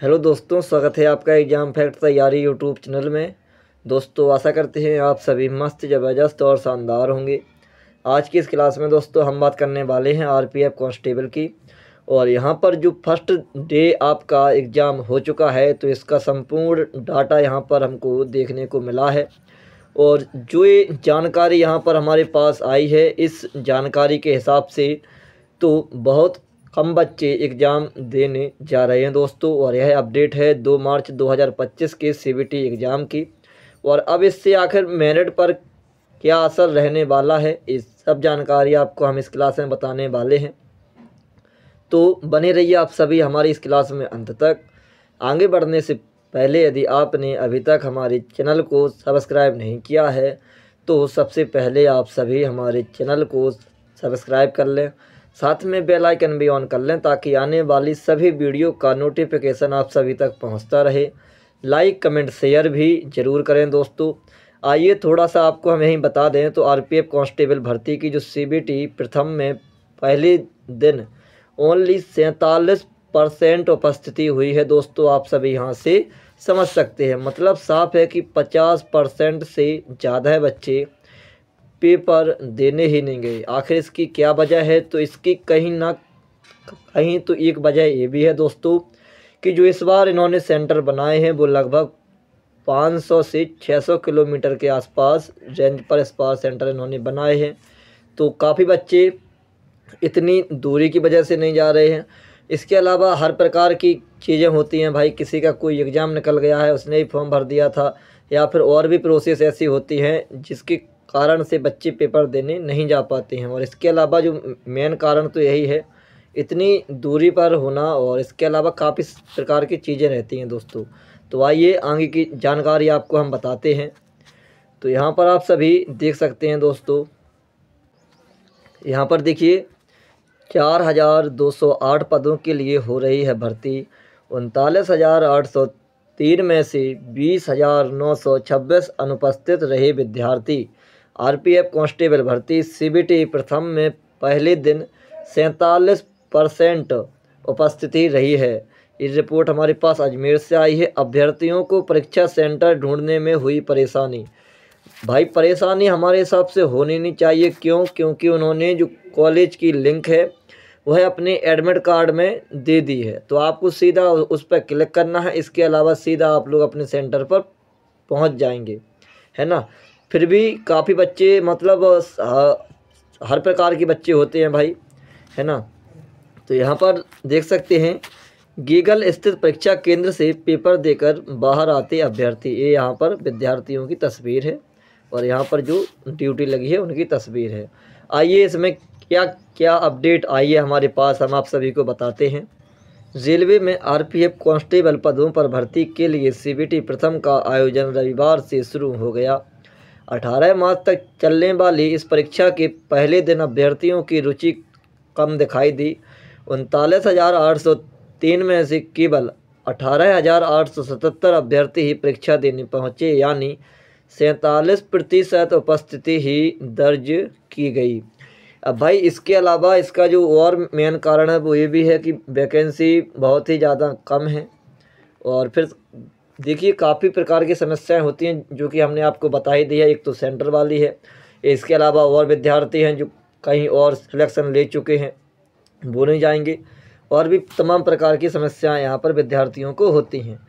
Hello दोस्तों, स्वागत है आपका एग्ज़ाम फैक्ट तैयारी यूट्यूब चैनल में। दोस्तों आशा करते हैं आप सभी मस्त ज़बरदस्त और शानदार होंगे। आज की इस क्लास में दोस्तों हम बात करने वाले हैं आरपीएफ कांस्टेबल की। और यहाँ पर जो फर्स्ट डे आपका एग्ज़ाम हो चुका है तो इसका संपूर्ण डाटा यहाँ पर हमको देखने को मिला है। और जो ये जानकारी यहाँ पर हमारे पास आई है, इस जानकारी के हिसाब से तो बहुत कम बच्चे एग्ज़ाम देने जा रहे हैं दोस्तों। और यह अपडेट है 2 मार्च 2025 के सीबीटी एग्ज़ाम की। और अब इससे आखिर मेरिट पर क्या असर रहने वाला है, इस सब जानकारी आपको हम इस क्लास में बताने वाले हैं। तो बने रहिए आप सभी हमारी इस क्लास में अंत तक। आगे बढ़ने से पहले यदि आपने अभी तक हमारे चैनल को सब्सक्राइब नहीं किया है तो सबसे पहले आप सभी हमारे चैनल को सब्सक्राइब कर लें, साथ में बेल आइकन भी ऑन कर लें ताकि आने वाली सभी वीडियो का नोटिफिकेशन आप सभी तक पहुंचता रहे। लाइक कमेंट शेयर भी ज़रूर करें दोस्तों। आइए थोड़ा सा आपको हम यहीं बता दें तो आरपीएफ कांस्टेबल भर्ती की जो सीबीटी प्रथम में पहले दिन ओनली 47% उपस्थिति हुई है दोस्तों। आप सभी यहाँ से समझ सकते हैं, मतलब साफ है कि 50% से ज़्यादा बच्चे पेपर देने ही नहीं गए। आखिर इसकी क्या वजह है, तो इसकी कहीं ना कहीं तो एक वजह ये भी है दोस्तों कि जो इस बार इन्होंने सेंटर बनाए हैं वो लगभग 500 से 600 किलोमीटर के आसपास रेंज पर इस बार सेंटर इन्होंने बनाए हैं। तो काफ़ी बच्चे इतनी दूरी की वजह से नहीं जा रहे हैं। इसके अलावा हर प्रकार की चीज़ें होती हैं भाई, किसी का कोई एग्ज़ाम निकल गया है, उसने ही फॉर्म भर दिया था, या फिर और भी प्रोसेस ऐसी होती हैं जिसके कारण से बच्चे पेपर देने नहीं जा पाते हैं। और इसके अलावा जो मेन कारण तो यही है, इतनी दूरी पर होना, और इसके अलावा काफ़ी प्रकार की चीज़ें रहती हैं दोस्तों। तो आइए आगे की जानकारी आपको हम बताते हैं। तो यहाँ पर आप सभी देख सकते हैं दोस्तों, यहाँ पर देखिए 4208 पदों के लिए हो रही है भर्ती। 39,803 में से 20,926 अनुपस्थित रहे विद्यार्थी। आरपीएफ कांस्टेबल भर्ती सीबीटी प्रथम में पहले दिन 47% उपस्थिति रही है। ये रिपोर्ट हमारे पास अजमेर से आई है। अभ्यर्थियों को परीक्षा सेंटर ढूंढने में हुई परेशानी। भाई परेशानी हमारे हिसाब से होनी नहीं चाहिए। क्योंकि उन्होंने जो कॉलेज की लिंक है वह अपने एडमिट कार्ड में दे दी है, तो आपको सीधा उस पर क्लिक करना है। इसके अलावा सीधा आप लोग अपने सेंटर पर पहुंच जाएंगे, है ना। फिर भी काफ़ी बच्चे, मतलब हर प्रकार के बच्चे होते हैं भाई, है ना। तो यहाँ पर देख सकते हैं गीगल स्थित परीक्षा केंद्र से पेपर देकर बाहर आते अभ्यर्थी। ये यहाँ पर विद्यार्थियों की तस्वीर है और यहाँ पर जो ड्यूटी लगी है उनकी तस्वीर है। आइए इसमें क्या क्या अपडेट आई है हमारे पास, हम आप सभी को बताते हैं। रेलवे में आरपीएफ कांस्टेबल पदों पर भर्ती के लिए सीबीटी प्रथम का आयोजन रविवार से शुरू हो गया। 18 मार्च तक चलने वाली इस परीक्षा के पहले दिन अभ्यर्थियों की रुचि कम दिखाई दी। 39,803 में से केवल 18,877 अभ्यर्थी ही परीक्षा देने पहुँचे, यानी 47% उपस्थिति ही दर्ज की गई। अब भाई इसके अलावा इसका जो और मेन कारण है वो ये भी है कि वैकेंसी बहुत ही ज़्यादा कम है। और फिर देखिए काफ़ी प्रकार की समस्याएं होती हैं जो कि हमने आपको बता ही दी है। एक तो सेंटर वाली है, इसके अलावा और विद्यार्थी हैं जो कहीं और सिलेक्शन ले चुके हैं, वो नहीं जाएंगे, और भी तमाम प्रकार की समस्याएं यहाँ पर विद्यार्थियों को होती हैं।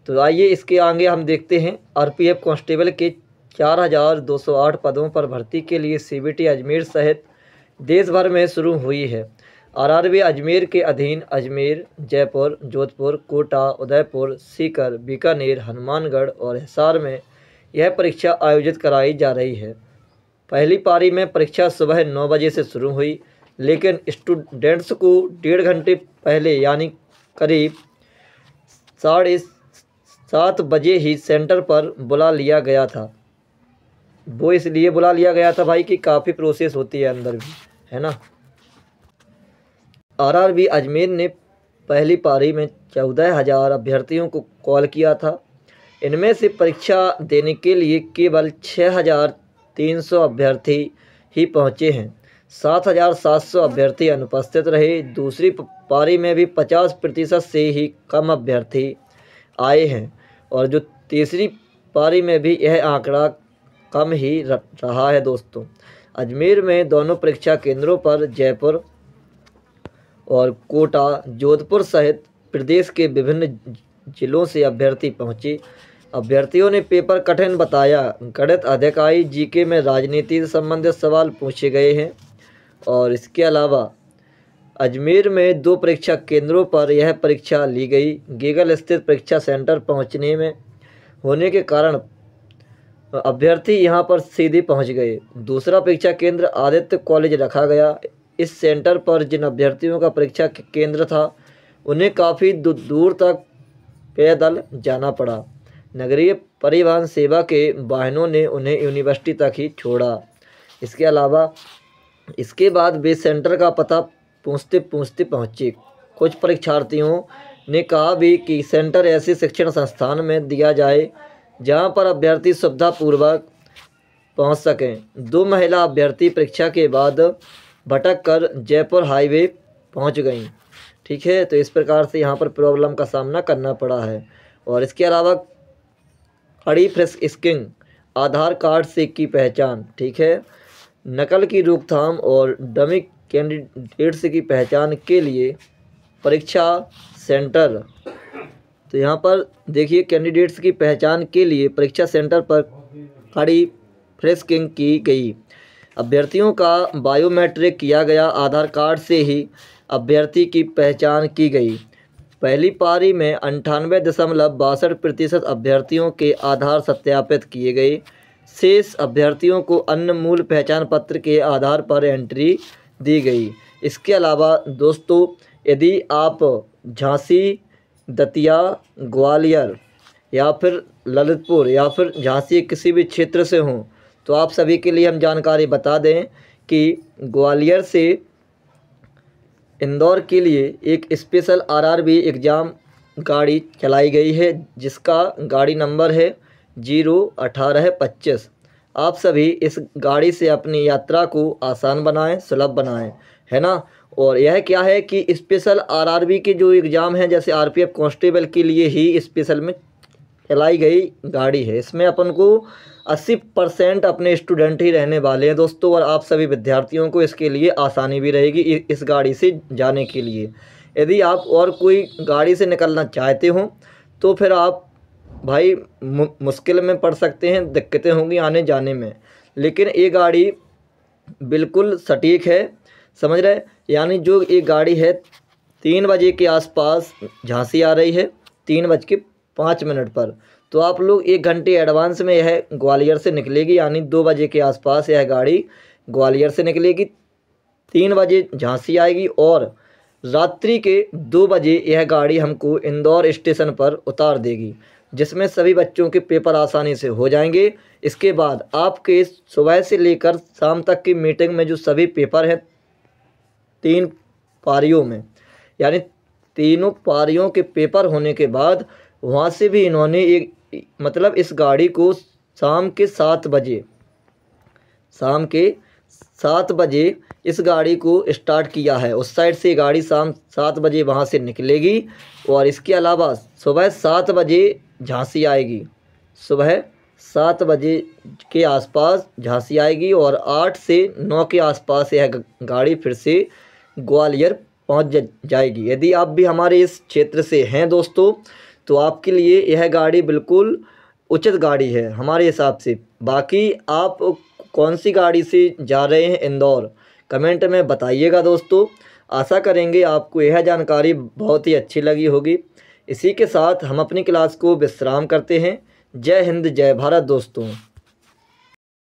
तो आइए इसके आगे हम देखते हैं। आरपीएफ कांस्टेबल के 4,208 पदों पर भर्ती के लिए सीबीटी अजमेर सहित देश भर में शुरू हुई है। आरआरबी अजमेर के अधीन अजमेर, जयपुर, जोधपुर, कोटा, उदयपुर, सीकर, बीकानेर, हनुमानगढ़ और हिसार में यह परीक्षा आयोजित कराई जा रही है। पहली पारी में परीक्षा सुबह 9 बजे से शुरू हुई, लेकिन स्टूडेंट्स को 1.5 घंटे पहले यानी करीब 7:30 बजे ही सेंटर पर बुला लिया गया था। वो इसलिए बुला लिया गया था भाई कि काफ़ी प्रोसेस होती है अंदर भी, है ना। आरआरबी अजमेर ने पहली पारी में 14,000 अभ्यर्थियों को कॉल किया था। इनमें से परीक्षा देने के लिए केवल 6,300 अभ्यर्थी ही पहुंचे हैं। 7,700 अभ्यर्थी अनुपस्थित रहे। दूसरी पारी में भी 50% से ही कम अभ्यर्थी आए हैं और जो तीसरी पारी में भी यह आंकड़ा कम ही रहा है दोस्तों। अजमेर में दोनों परीक्षा केंद्रों पर जयपुर और कोटा, जोधपुर सहित प्रदेश के विभिन्न जिलों से अभ्यर्थी पहुंचे। अभ्यर्थियों ने पेपर कठिन बताया। गणित, अधिकाई, जीके में राजनीति से संबंधित सवाल पूछे गए हैं। और इसके अलावा अजमेर में 2 परीक्षा केंद्रों पर यह परीक्षा ली गई। गेगल स्थित परीक्षा सेंटर पहुंचने में होने के कारण अभ्यर्थी यहां पर सीधे पहुंच गए। दूसरा परीक्षा केंद्र आदित्य कॉलेज रखा गया। इस सेंटर पर जिन अभ्यर्थियों का परीक्षा केंद्र था उन्हें काफ़ी दूर तक पैदल जाना पड़ा। नगरीय परिवहन सेवा के वाहनों ने उन्हें यूनिवर्सिटी तक ही छोड़ा। इसके अलावा इसके बाद वे सेंटर का पता पूछते पूछते पहुँचे। कुछ परीक्षार्थियों ने कहा भी कि सेंटर ऐसे शिक्षण संस्थान में दिया जाए जहां पर अभ्यर्थी सुविधापूर्वक पहुंच सकें। 2 महिला अभ्यर्थी परीक्षा के बाद भटक कर जयपुर हाईवे पहुंच गईं। ठीक है, तो इस प्रकार से यहां पर प्रॉब्लम का सामना करना पड़ा है। और इसके अलावा कड़ी फ्रिस्किंग, आधार कार्ड से की पहचान। ठीक है, नकल की रोकथाम और डमी कैंडिडेट्स की पहचान के लिए परीक्षा सेंटर, तो यहाँ पर देखिए कैंडिडेट्स की पहचान के लिए परीक्षा सेंटर पर कड़ी फ्रिस्किंग की गई। अभ्यर्थियों का बायोमेट्रिक किया गया। आधार कार्ड से ही अभ्यर्थी की पहचान की गई। पहली पारी में 98.62% अभ्यर्थियों के आधार सत्यापित किए गए। शेष अभ्यर्थियों को अन्य मूल पहचान पत्र के आधार पर एंट्री दी गई। इसके अलावा दोस्तों, यदि आप झांसी, दतिया, ग्वालियर या फिर ललितपुर या फिर झांसी किसी भी क्षेत्र से हों तो आप सभी के लिए हम जानकारी बता दें कि ग्वालियर से इंदौर के लिए एक स्पेशल आरआरबी एग्ज़ाम गाड़ी चलाई गई है जिसका गाड़ी नंबर है 01825। आप सभी इस गाड़ी से अपनी यात्रा को आसान बनाएं, सुलभ बनाएं, है ना। और यह क्या है कि स्पेशल आरआरबी के जो एग्ज़ाम हैं जैसे आरपीएफ कांस्टेबल के लिए ही स्पेशल में चलाई गई गाड़ी है। इसमें अपन को 80% अपने स्टूडेंट ही रहने वाले हैं दोस्तों। और आप सभी विद्यार्थियों को इसके लिए आसानी भी रहेगी इस गाड़ी से जाने के लिए। यदि आप और कोई गाड़ी से निकलना चाहते हो तो फिर आप भाई मुश्किल में पड़ सकते हैं, दिक्कतें होंगी आने जाने में। लेकिन ये गाड़ी बिल्कुल सटीक है, समझ रहे। यानी जो ये गाड़ी है 3 बजे के आसपास झांसी आ रही है, 3:05 पर। तो आप लोग 1 घंटे एडवांस में यह ग्वालियर से निकलेगी। यानी 2 बजे के आसपास यह गाड़ी ग्वालियर से निकलेगी, 3 बजे झांसी आएगी और रात्रि के 2 बजे यह गाड़ी हमको इंदौर स्टेशन पर उतार देगी, जिसमें सभी बच्चों के पेपर आसानी से हो जाएंगे। इसके बाद आपके सुबह से लेकर शाम तक की मीटिंग में जो सभी पेपर हैं 3 पारियों में, यानी तीनों पारियों के पेपर होने के बाद वहाँ से भी इन्होंने एक मतलब इस गाड़ी को शाम के 7 बजे इस गाड़ी को स्टार्ट किया है। उस साइड से गाड़ी शाम 7 बजे वहाँ से निकलेगी। और इसके अलावा सुबह 7 बजे झांसी आएगी, सुबह 7 बजे के आसपास झांसी आएगी और 8 से 9 के आसपास यह गाड़ी फिर से ग्वालियर पहुंच जाएगी। यदि आप भी हमारे इस क्षेत्र से हैं दोस्तों तो आपके लिए यह गाड़ी बिल्कुल उचित गाड़ी है हमारे हिसाब से। बाकी आप कौन सी गाड़ी से जा रहे हैं इंदौर, कमेंट में बताइएगा दोस्तों। आशा करेंगे आपको यह जानकारी बहुत ही अच्छी लगी होगी। इसी के साथ हम अपनी क्लास को विश्राम करते हैं। जय हिंद, जय भारत दोस्तों।